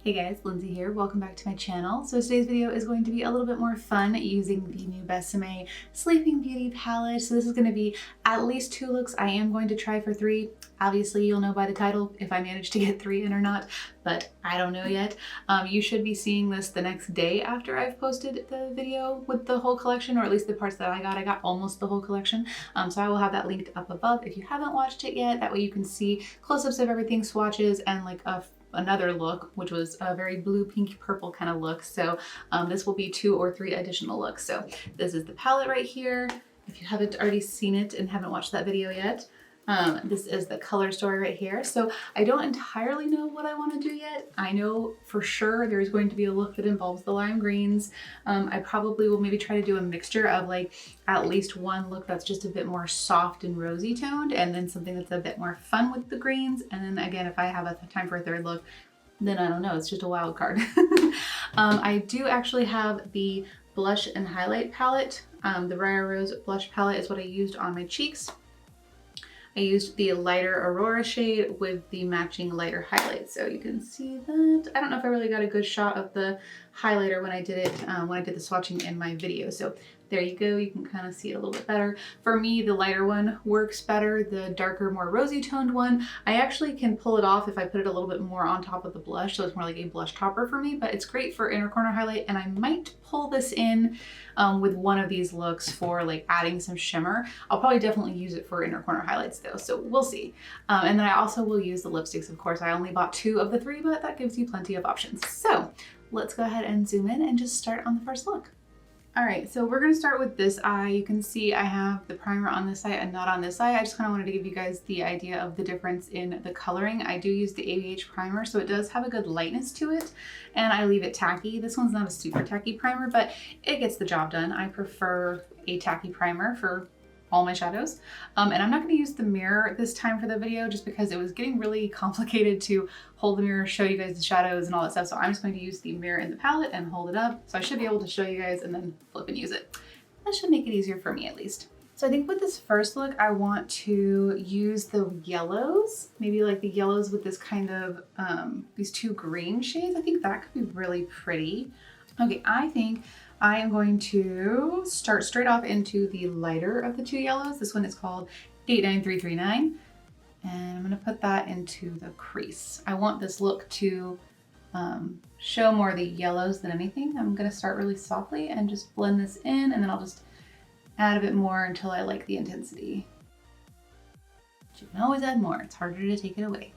Hey guys, Lindsay here. Welcome back to my channel. So today's video is going to be a little bit more fun using the new Bésame Sleeping Beauty palette. So this is going to be at least 2 looks. I am going to try for 3. Obviously, you'll know by the title if I manage to get 3 in or not, but I don't know yet. You should be seeing this the next day after I've posted the video with the whole collection, or at least the parts that I got. I got almost the whole collection. So I will have that linked up above if you haven't watched it yet. That way you can see close-ups of everything, swatches, and like another look, which was a very blue, pink, purple kind of look. So this will be 2 or 3 additional looks. So this is the palette right here. If you haven't already seen it and haven't watched that video yet, this is the color story right here. So I don't entirely know what I want to do yet. I know for sure there's going to be a look that involves the lime greens. I probably will maybe try to do a mixture of like at least one look that's just a bit more soft and rosy toned, and then something that's a bit more fun with the greens. And then again, if I have a time for a third look, then I don't know, it's just a wild card. I do actually have the blush and highlight palette. The Rare Rose blush palette is what I used on my cheeks. I used the lighter Aurora shade with the matching lighter highlight. So you can see that. I don't know if I really got a good shot of the highlighter when I did it, when I did the swatching in my video. So there you go, you can kind of see it a little bit better. For me, the lighter one works better. The darker, more rosy toned one, I actually can pull it off if I put it a little bit more on top of the blush, so it's more like a blush topper for me, but it's great for inner corner highlight, and I might pull this in with one of these looks for like adding some shimmer. I'll probably definitely use it for inner corner highlights though, so we'll see. And then I also will use the lipsticks, of course. I only bought 2 of the 3, but that gives you plenty of options. So let's go ahead and zoom in and just start on the first look. All right, so we're gonna start with this eye. You can see I have the primer on this eye and not on this eye. I just kind of wanted to give you guys the idea of the difference in the coloring. I do use the ABH primer, so it does have a good lightness to it, and I leave it tacky. This one's not a super tacky primer, but it gets the job done. I prefer a tacky primer for all my shadows. And I'm not going to use the mirror this time for the video just because it was getting really complicated to hold the mirror, show you guys the shadows and all that stuff. So I'm just going to use the mirror in the palette and hold it up. So I should be able to show you guys and then flip and use it. That should make it easier for me at least. So I think with this first look, I want to use the yellows, maybe like the yellows with this kind of, these 2 green shades. I think that could be really pretty. Okay, I think I am going to start straight off into the lighter of the 2 yellows. This one is called 89339. And I'm gonna put that into the crease. I want this look to show more of the yellows than anything. I'm gonna start really softly and just blend this in, and then I'll just add a bit more until I like the intensity. But you can always add more. It's harder to take it away.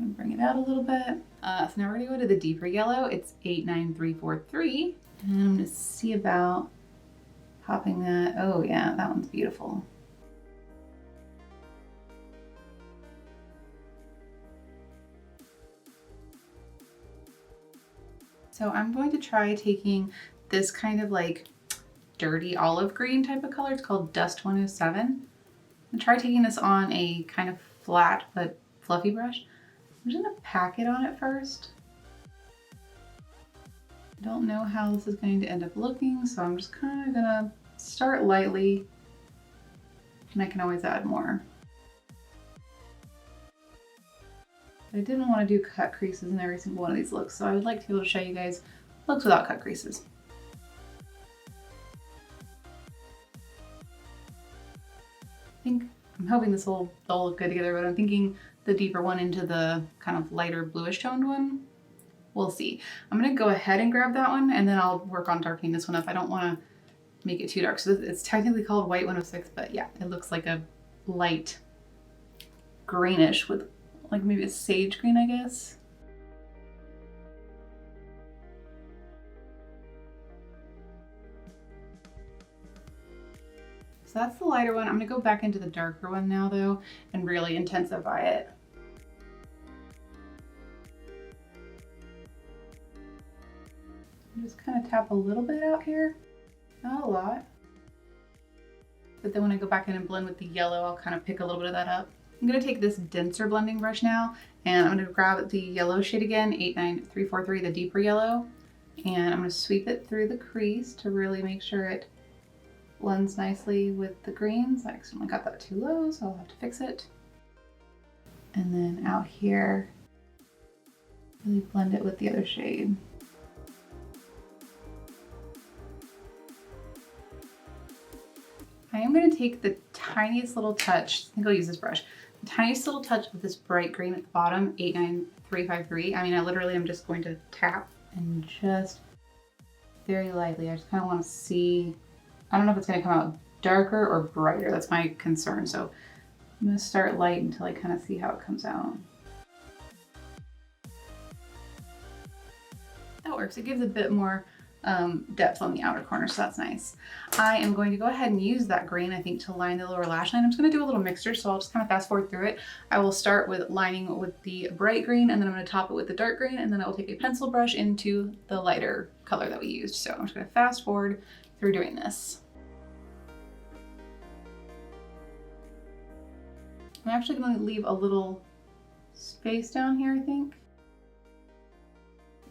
Bring it out a little bit. So now we're gonna go to the deeper yellow. It's 89343. And I'm gonna see about popping that. Oh yeah, that one's beautiful. So I'm going to try taking this kind of like dirty olive green type of color. It's called Dust 107. And try taking this on a kind of flat but fluffy brush. I'm just gonna pack it on it first. I don't know how this is going to end up looking, so I'm just kind of gonna start lightly, and I can always add more. I didn't want to do cut creases in every single one of these looks, so I would like to be able to show you guys looks without cut creases. I'm hoping this will all look good together, but I'm thinking the deeper one into the kind of lighter bluish toned one. We'll see. I'm gonna go ahead and grab that one, and then I'll work on darkening this one up. I don't want to make it too dark. So it's technically called White 106, but yeah, it looks like a light greenish with like maybe a sage green, I guess. So that's the lighter one. I'm gonna go back into the darker one now though and really intensify it. Just kind of tap a little bit out here, not a lot. But then when I go back in and blend with the yellow, I'll kind of pick a little bit of that up. I'm gonna take this denser blending brush now, and I'm gonna grab the yellow shade again, 89343, the deeper yellow, and I'm gonna sweep it through the crease to really make sure it blends nicely with the greens. I accidentally got that too low, so I'll have to fix it. And then out here, really blend it with the other shade. I am going to take the tiniest little touch, I think I'll use this brush, the tiniest little touch of this bright green at the bottom, 89353. I mean, I literally am just going to tap and just very lightly. I just kind of want to see, I don't know if it's going to come out darker or brighter. That's my concern. So I'm going to start light until I kind of see how it comes out. That works. It gives a bit more depth on the outer corner, so that's nice. I am going to go ahead and use that green, I think, to line the lower lash line. I'm just going to do a little mixture, so I'll just kind of fast forward through it. I will start with lining with the bright green, and then I'm going to top it with the dark green, and then I will take a pencil brush into the lighter color that we used. So I'm just going to fast forward through doing this. I'm actually going to leave a little space down here, I think.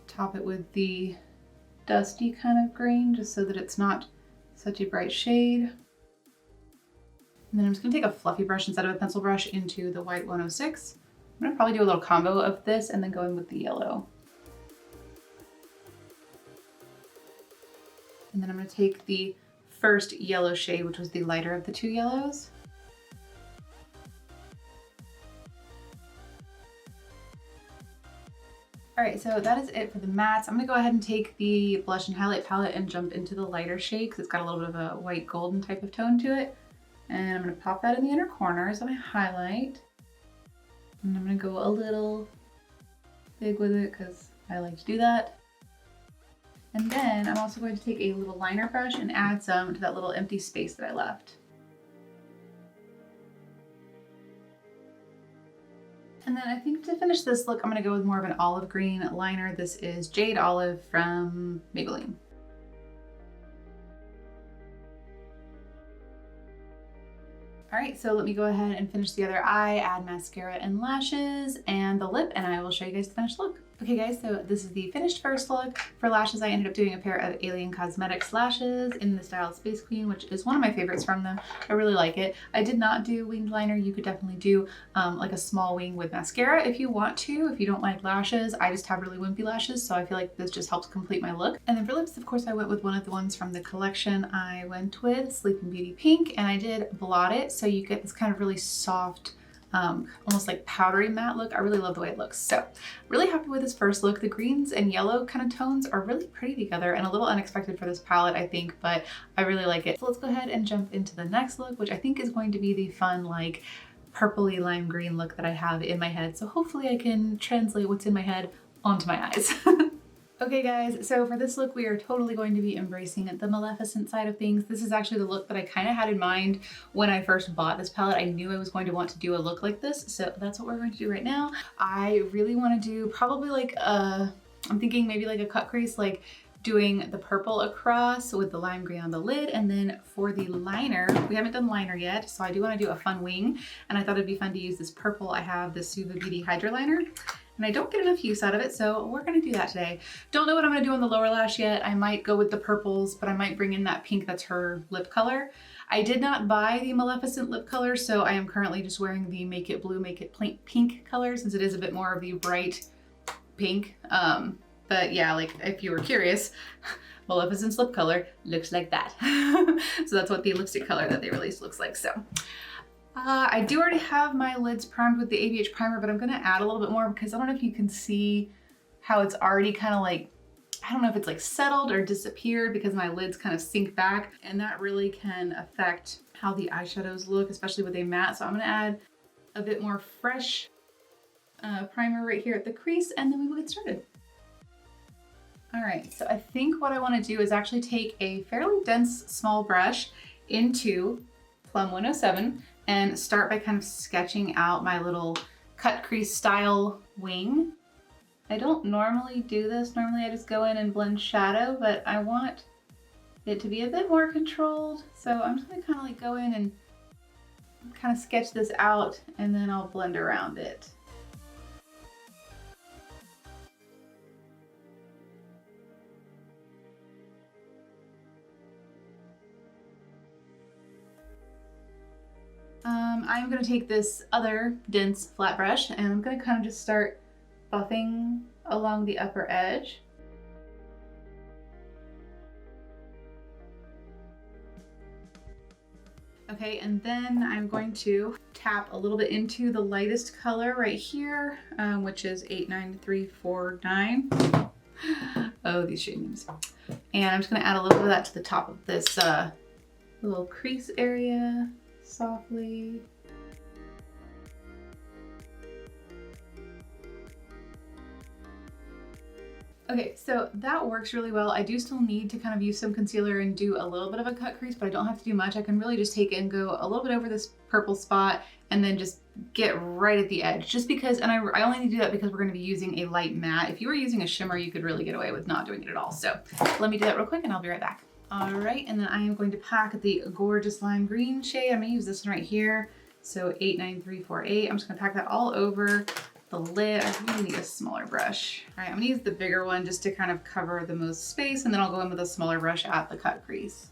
Top it with the dusty kind of green, just so that it's not such a bright shade. And then I'm just going to take a fluffy brush instead of a pencil brush into the white 106. I'm going to probably do a little combo of this and then go in with the yellow. And then I'm going to take the first yellow shade, which was the lighter of the two yellows. All right, so that is it for the mattes. I'm gonna go ahead and take the blush and highlight palette and jump into the lighter shade because it's got a little bit of a white golden type of tone to it. And I'm gonna pop that in the inner corners of my highlight. And I'm gonna go a little big with it because I like to do that. And then I'm also going to take a little liner brush and add some to that little empty space that I left. And then I think to finish this look, I'm gonna go with more of an olive green liner. This is Jade Olive from Maybelline. All right, so let me go ahead and finish the other eye, add mascara and lashes and the lip, and I will show you guys the finished look. Okay guys, so this is the finished first look. For lashes, I ended up doing a pair of Alien Cosmetics lashes in the style Space Queen, which is one of my favorites from them. I really like it. I did not do winged liner. You could definitely do like a small wing with mascara if you want to, if you don't like lashes. I just have really wimpy lashes, so I feel like this just helps complete my look. And then for lips, of course, I went with one of the ones from the collection. I went with Sleeping Beauty Pink, and I did blot it, so you get this kind of really soft, almost like powdery matte look. I really love the way it looks. So really happy with this first look. The greens and yellow kind of tones are really pretty together and a little unexpected for this palette, I think, but I really like it. So let's go ahead and jump into the next look, which I think is going to be the fun, like purpley lime green look that I have in my head. So hopefully I can translate what's in my head onto my eyes. Okay guys, so for this look, we are totally going to be embracing the Maleficent side of things. This is actually the look that I kind of had in mind when I first bought this palette. I knew I was going to want to do a look like this, so that's what we're going to do right now. I really want to do probably like I'm thinking maybe like a cut crease, like doing the purple across with the lime green on the lid. And then for the liner, we haven't done liner yet, so I do want to do a fun wing, and I thought it'd be fun to use this purple. I have the Suva Beauty Hydra Liner, and I don't get enough use out of it, so we're gonna do that today. Don't know what I'm gonna do on the lower lash yet. I might go with the purples, but I might bring in that pink that's her lip color. I did not buy the Maleficent lip color, so I am currently just wearing the Make It Blue, Make It Pink color, since it is a bit more of the bright pink. But yeah, like if you were curious, Maleficent's lip color looks like that. So that's what the lipstick color that they released looks like. So I do already have my lids primed with the ABH primer, but I'm gonna add a little bit more because I don't know if you can see how it's already kind of like, I don't know if it's like settled or disappeared because my lids kind of sink back, and that really can affect how the eyeshadows look, especially with a matte. So I'm gonna add a bit more fresh primer right here at the crease, and then we will get started. All right, so I think what I wanna do is actually take a fairly dense small brush into Plum 107 and start by kind of sketching out my little cut crease style wing. I don't normally do this. Normally I just go in and blend shadow, but I want it to be a bit more controlled. So I'm just gonna kind of like go in and kind of sketch this out, and then I'll blend around it. I'm gonna take this other dense flat brush and I'm gonna kind of just start buffing along the upper edge. Okay, and then I'm going to tap a little bit into the lightest color right here, which is 89349. Oh, these shade names. And I'm just gonna add a little bit of that to the top of this little crease area, softly. Okay, so that works really well. I do still need to kind of use some concealer and do a little bit of a cut crease, but I don't have to do much. I can really just take it and go a little bit over this purple spot and then just get right at the edge. Just because, and I only need to do that because we're gonna be using a light matte. If you were using a shimmer, you could really get away with not doing it at all. So let me do that real quick and I'll be right back. All right, and then I am going to pack the gorgeous lime green shade. I'm gonna use this one right here. So 89348, I'm just gonna pack that all over the lid. I really need a smaller brush. All right, I'm gonna use the bigger one just to kind of cover the most space, and then I'll go in with a smaller brush at the cut crease.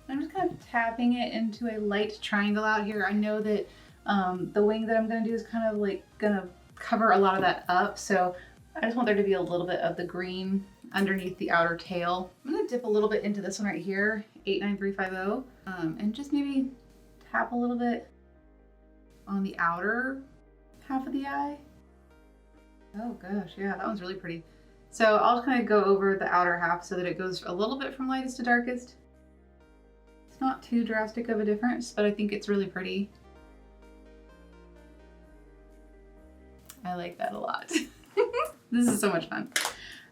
I'm just kind of tapping it into a light triangle out here. I know that the wing that I'm gonna do is kind of like gonna cover a lot of that up, so I just want there to be a little bit of the green underneath the outer tail. I'm gonna dip a little bit into this one right here, 89350, and just maybe tap a little bit on the outer half of the eye. Oh gosh, yeah, that one's really pretty. So I'll just kind of go over the outer half so that it goes a little bit from lightest to darkest. It's not too drastic of a difference, but I think it's really pretty. I like that a lot. This is so much fun.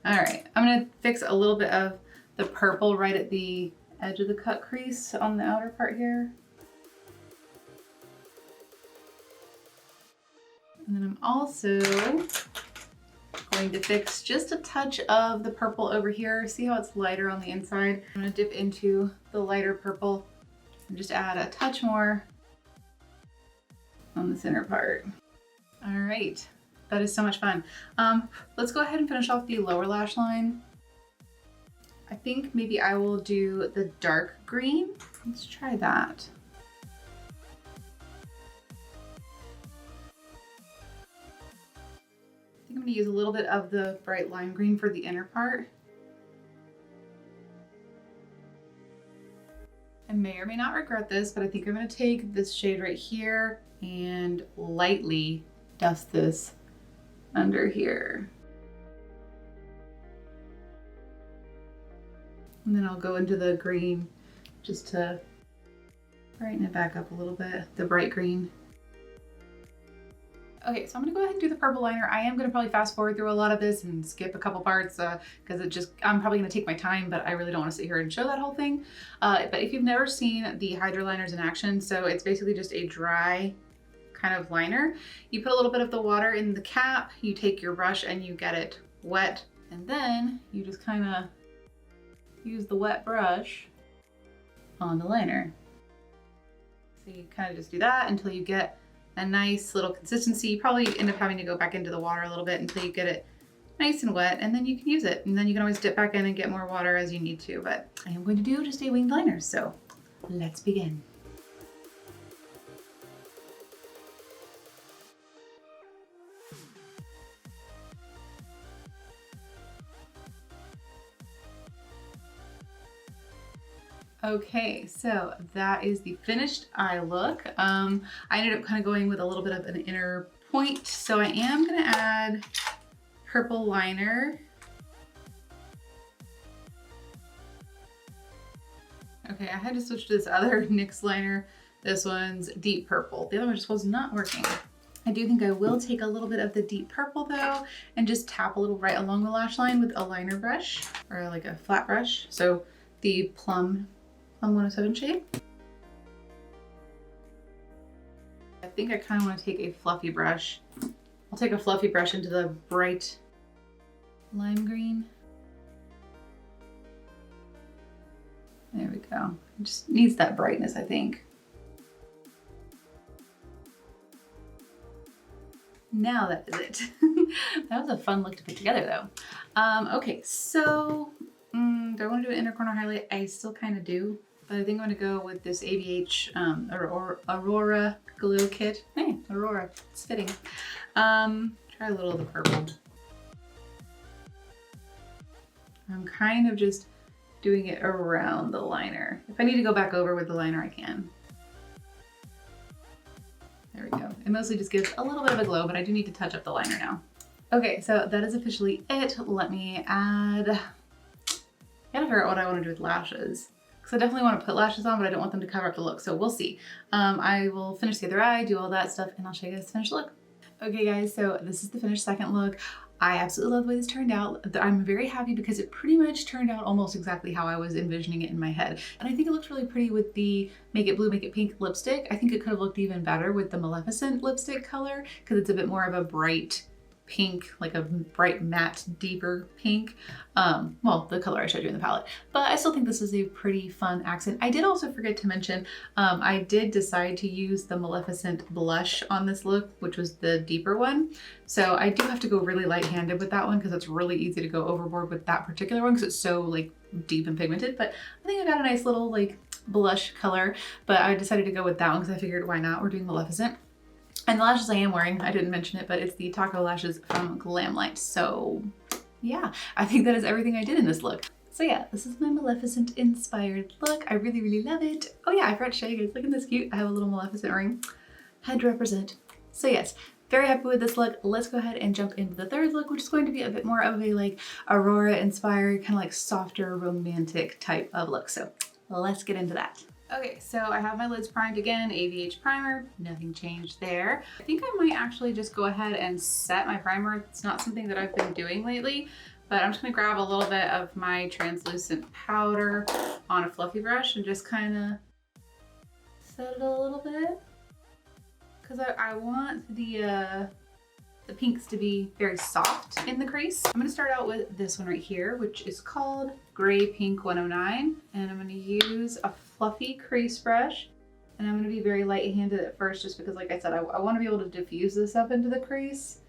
All right, I'm gonna fix a little bit of the purple right at the edge of the cut crease on the outer part here. And then I'm also going to fix just a touch of the purple over here. See how it's lighter on the inside? I'm gonna dip into the lighter purple and just add a touch more on the center part. All right. That is so much fun. Let's go ahead and finish off the lower lash line. I think maybe I will do the dark green. Let's try that. I think I'm gonna use a little bit of the bright lime green for the inner part. I may or may not regret this, but I think I'm gonna take this shade right here and lightly dust this under here. And then I'll go into the green just to brighten it back up a little bit, the bright green. Okay, so I'm gonna go ahead and do the purple liner. I am gonna probably fast forward through a lot of this and skip a couple parts because I'm probably gonna take my time, but I really don't wanna sit here and show that whole thing. But if you've never seen the Hydro liners in action, so it's basically just a dry kind of liner. You put a little bit of the water in the cap, you take your brush and you get it wet, and then you just kind of use the wet brush on the liner. So you kind of just do that until you get a nice little consistency. You probably end up having to go back into the water a little bit until you get it nice and wet, and then you can use it. And then you can always dip back in and get more water as you need to, but I am going to do just a winged liner, so let's begin. Okay, so that is the finished eye look. I ended up kind of going with a little bit of an inner point, so I am gonna add purple liner. Okay, I had to switch to this other NYX liner. This one's deep purple. The other one just was not working. I do think I will take a little bit of the deep purple though, and just tap a little right along the lash line with a liner brush, or like a flat brush. So the Plum 107 shade. I think I kind of want to take a fluffy brush. I'll take a fluffy brush into the bright lime green. There we go. It just needs that brightness, I think. Now that is it. That was a fun look to put together though. Okay, so do I want to do an inner corner highlight? I still kind of do, but I think I'm going to go with this ABH Aurora Glow Kit. Hey, Aurora, it's fitting. Try a little of the purple. I'm kind of just doing it around the liner. If I need to go back over with the liner, I can. There we go. It mostly just gives a little bit of a glow, but I do need to touch up the liner now. Okay, so that is officially it. Let me add, I gotta figure out what I want to do with lashes. Because I definitely want to put lashes on, but I don't want them to cover up the look, so we'll see. I will finish the other eye, do all that stuff, and I'll show you guys the finished look. Okay guys, so this is the finished second look. I absolutely love the way this turned out. I'm very happy because it pretty much turned out almost exactly how I was envisioning it in my head. And I think it looks really pretty with the Make It Blue, Make It Pink lipstick. I think it could have looked even better with the Maleficent lipstick color because it's a bit more of a bright pink, like a bright matte, deeper pink. Well, the color I showed you in the palette. But I still think this is a pretty fun accent. I did also forget to mention, I did decide to use the Maleficent blush on this look, which was the deeper one. So I do have to go really light-handed with that one because it's really easy to go overboard with that particular one because it's so like deep and pigmented. But I think I got a nice little like blush color, but I decided to go with that one because I figured why not? We're doing Maleficent. And the lashes I am wearing, I didn't mention it, but it's the Taco lashes from Glamlight. So yeah, I think that is everything I did in this look. So yeah, this is my Maleficent inspired look. I really, really love it. Oh yeah, I forgot to show you guys. Look at this cute. I have a little Maleficent ring. Had to represent. So yes, very happy with this look. Let's go ahead and jump into the third look, which is going to be a bit more of a like Aurora inspired, kind of like softer, romantic type of look. So let's get into that. Okay, so I have my lids primed again, AVH primer, nothing changed there. I think I might actually just go ahead and set my primer. It's not something that I've been doing lately, but I'm just gonna grab a little bit of my translucent powder on a fluffy brush and just kind of set it a little bit. Because I want the pinks to be very soft in the crease. I'm gonna start out with this one right here, which is called Gray Pink 109. And I'm gonna use a fluffy crease brush. And I'm gonna be very light-handed at first, just because like I said, I wanna be able to diffuse this up into the crease.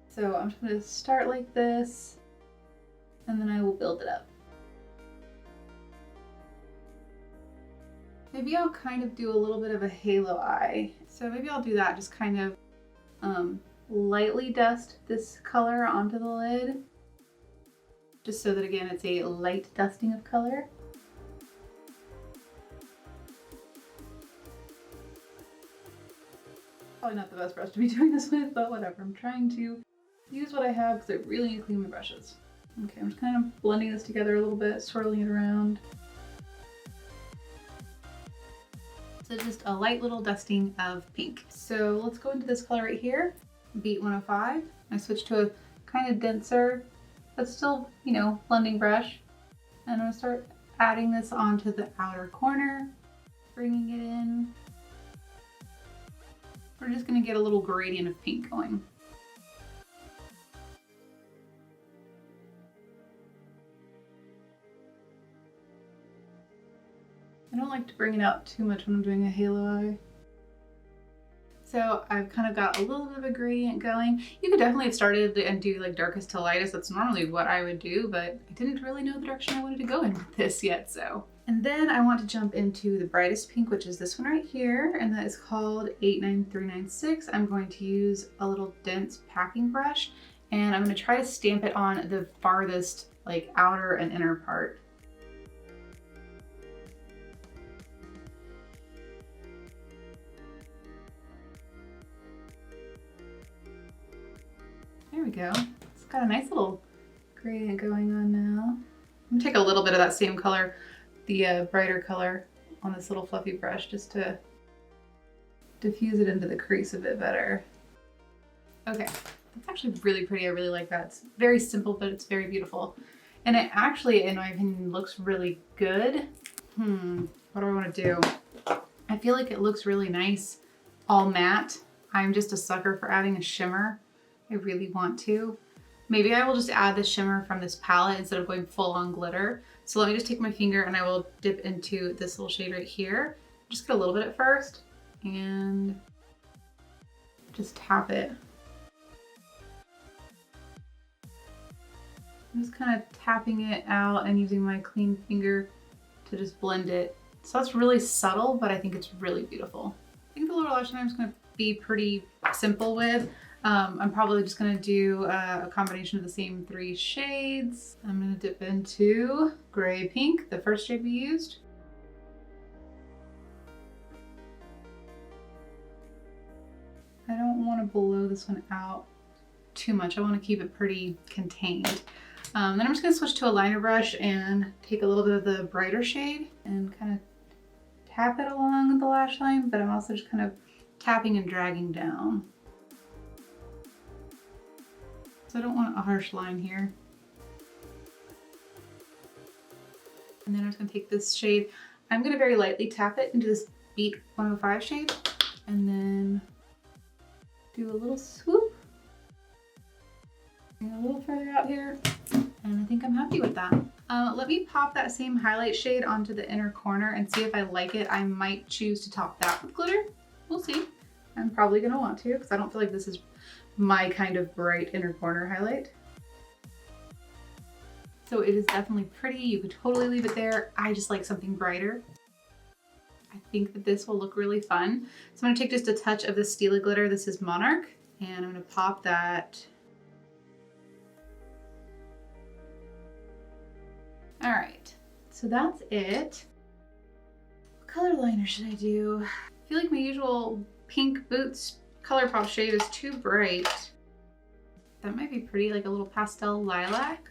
So I'm just gonna start like this, and then I will build it up. Maybe I'll kind of do a little bit of a halo eye. So maybe I'll do that, just kind of lightly dust this color onto the lid, just so that again it's a light dusting of color. Probably not the best brush to be doing this with, but whatever. I'm trying to use what I have because I really need to clean my brushes. Okay, I'm just kind of blending this together a little bit, swirling it around. So just a light little dusting of pink. So let's go into this color right here. Beat 105. I switched to a kind of denser, but still, you know, blending brush. And I'm gonna start adding this onto the outer corner, bringing it in. We're just gonna get a little gradient of pink going. I don't like to bring it out too much when I'm doing a halo eye. So I've kind of got a little bit of a gradient going. You could definitely have started and do like darkest to lightest. That's normally what I would do, but I didn't really know the direction I wanted to go in with this yet, so. And then I want to jump into the brightest pink, which is this one right here, and that is called 89396. I'm going to use a little dense packing brush, and I'm going to try to stamp it on the farthest like outer and inner part. There we go. It's got a nice little gradient going on now. I'm gonna take a little bit of that same color, the brighter color, on this little fluffy brush just to diffuse it into the crease a bit better. Okay, that's actually really pretty. I really like that. It's very simple, but it's very beautiful. And it actually, in my opinion, looks really good. What do I want to do? I feel like it looks really nice, all matte. I'm just a sucker for adding a shimmer. I really want to. Maybe I will just add the shimmer from this palette instead of going full on glitter. So let me just take my finger and I will dip into this little shade right here. Just get a little bit at first and just tap it I'm just kind of tapping it out and using my clean finger to just blend it. So it's really subtle, but I think it's really beautiful. I think the lower lash line I'm just gonna be pretty simple with. I'm probably just gonna do a combination of the same 3 shades. I'm gonna dip into Gray Pink, the first shade we used. I don't want to blow this one out too much. I want to keep it pretty contained. Then I'm just going to switch to a liner brush and take a little bit of the brighter shade and kind of tap it along the lash line, but I'm also just kind of tapping and dragging down. So I don't want a harsh line here. And then I'm just going to take this shade. I'm going to very lightly tap it into this Beat 105 shade and then do a little swoop. Bring it a little further out here. And I think I'm happy with that. Let me pop that same highlight shade onto the inner corner and see if I like it. I might choose to top that with glitter. We'll see. I'm probably gonna want to because I don't feel like this is my kind of bright inner corner highlight. So it is definitely pretty. You could totally leave it there. I just like something brighter. I think that this will look really fun. So I'm gonna take just a touch of the Stila glitter. This is Monarch, and I'm gonna pop that. All right, so that's it. What color liner should I do? I feel like my usual Pink Boots ColourPop shade is too bright. That might be pretty, like a little pastel lilac.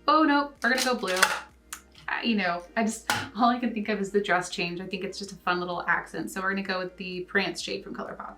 Oh no, we're gonna go blue. You know, all I can think of is the dress change. I think it's just a fun little accent. So we're gonna go with the Prance shade from ColourPop.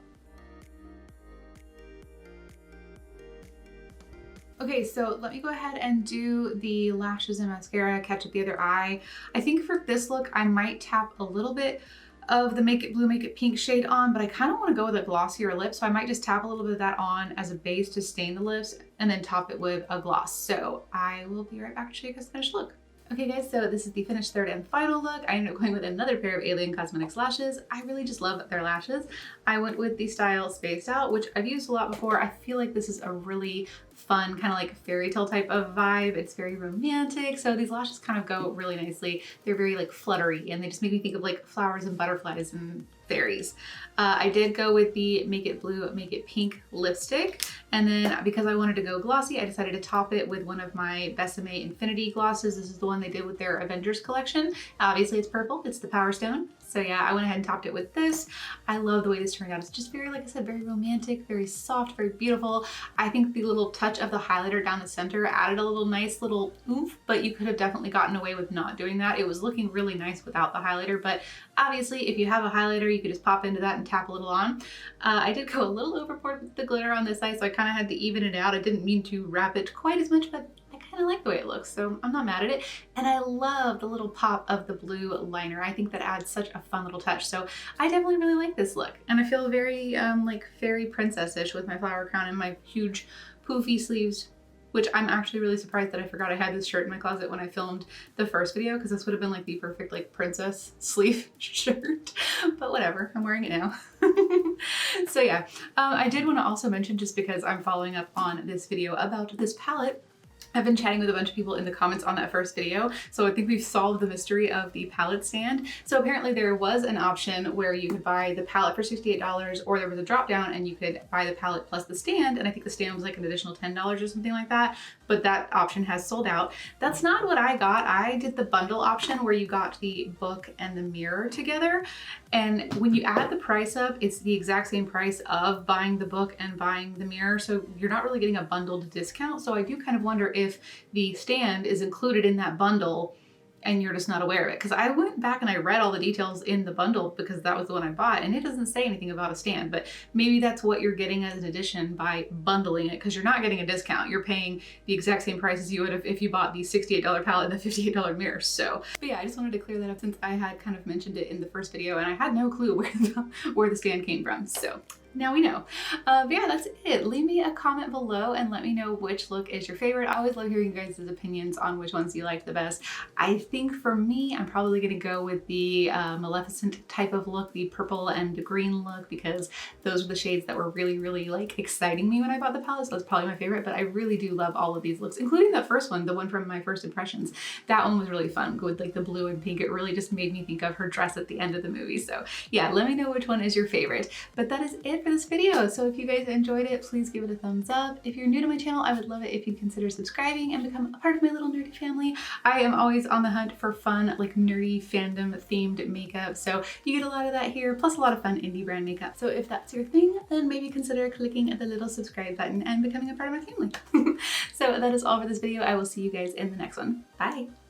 Okay, so let me go ahead and do the lashes and mascara, catch up the other eye. I think for this look, I might tap a little bit of the Make It Blue, Make It Pink shade on, but I kind of want to go with a glossier lip, so I might just tap a little bit of that on as a base to stain the lips and then top it with a gloss. So I will be right back to show you guys the finished look. Okay guys, so this is the finished third and final look. I ended up going with another pair of Alien Cosmetics lashes. I really just love their lashes. I went with the style Spaced Out, which I've used a lot before. I feel like this is a really fun kind of like fairy tale type of vibe. It's very romantic, so these lashes kind of go really nicely. They're very like fluttery and they just make me think of like flowers and butterflies and fairies. I did go with the Make It Blue, Make It Pink lipstick, and then because I wanted to go glossy, I decided to top it with one of my Bésame Infinity glosses. This is the one they did with their Avengers collection. Obviously it's purple, it's the Power Stone. So yeah, I went ahead and topped it with this. I love the way this turned out. It's just very, like I said, very romantic, very soft, very beautiful. I think the little touch of the highlighter down the center added a little nice little oomph, but you could have definitely gotten away with not doing that. It was looking really nice without the highlighter, but obviously if you have a highlighter, you could just pop into that and tap a little on. I did go a little overboard with the glitter on this side, so I kind of had to even it out. I didn't mean to wrap it quite as much, but I kind of like the way it looks, so I'm not mad at it. And I love the little pop of the blue liner. I think that adds such a fun little touch. So I definitely really like this look. And I feel very like fairy princess-ish with my flower crown and my huge poofy sleeves, which I'm actually really surprised that I forgot I had this shirt in my closet when I filmed the first video, because this would have been like the perfect like princess sleeve shirt, but whatever, I'm wearing it now. So yeah, I did want to also mention, just because I'm following up on this video about this palette, I've been chatting with a bunch of people in the comments on that first video, so I think we've solved the mystery of the palette stand. So apparently there was an option where you could buy the palette for $68, or there was a drop down and you could buy the palette plus the stand, and I think the stand was like an additional $10 or something like that, but that option has sold out. That's not what I got. I did the bundle option where you got the book and the mirror together, and when you add the price up, it's the exact same price of buying the book and buying the mirror, so you're not really getting a bundled discount. So I do kind of wonder if the stand is included in that bundle and you're just not aware of it. Because I went back and I read all the details in the bundle, because that was the one I bought, and it doesn't say anything about a stand, but maybe that's what you're getting as an addition by bundling it, because you're not getting a discount. You're paying the exact same price as you would if you bought the $68 palette and the $58 mirror. So, but yeah, I just wanted to clear that up since I had kind of mentioned it in the first video and I had no clue where the stand came from. So Now we know. But yeah, that's it. Leave me a comment below and let me know which look is your favorite. I always love hearing you guys' opinions on which ones you liked the best. I think for me, I'm probably gonna go with the Maleficent type of look, the purple and green look, because those were the shades that were really, really like exciting me when I bought the palette. So that's probably my favorite, but I really do love all of these looks, including that first one, the one from my first impressions. That one was really fun with like the blue and pink. It really just made me think of her dress at the end of the movie. So yeah, let me know which one is your favorite. But that is it for this video. So if you guys enjoyed it, please give it a thumbs up. If you're new to my channel, I would love it if you'd consider subscribing and become a part of my little nerdy family. I am always on the hunt for fun, like nerdy fandom themed makeup. So you get a lot of that here, plus a lot of fun indie brand makeup. So if that's your thing, then maybe consider clicking the little subscribe button and becoming a part of my family. So that is all for this video. I will see you guys in the next one. Bye.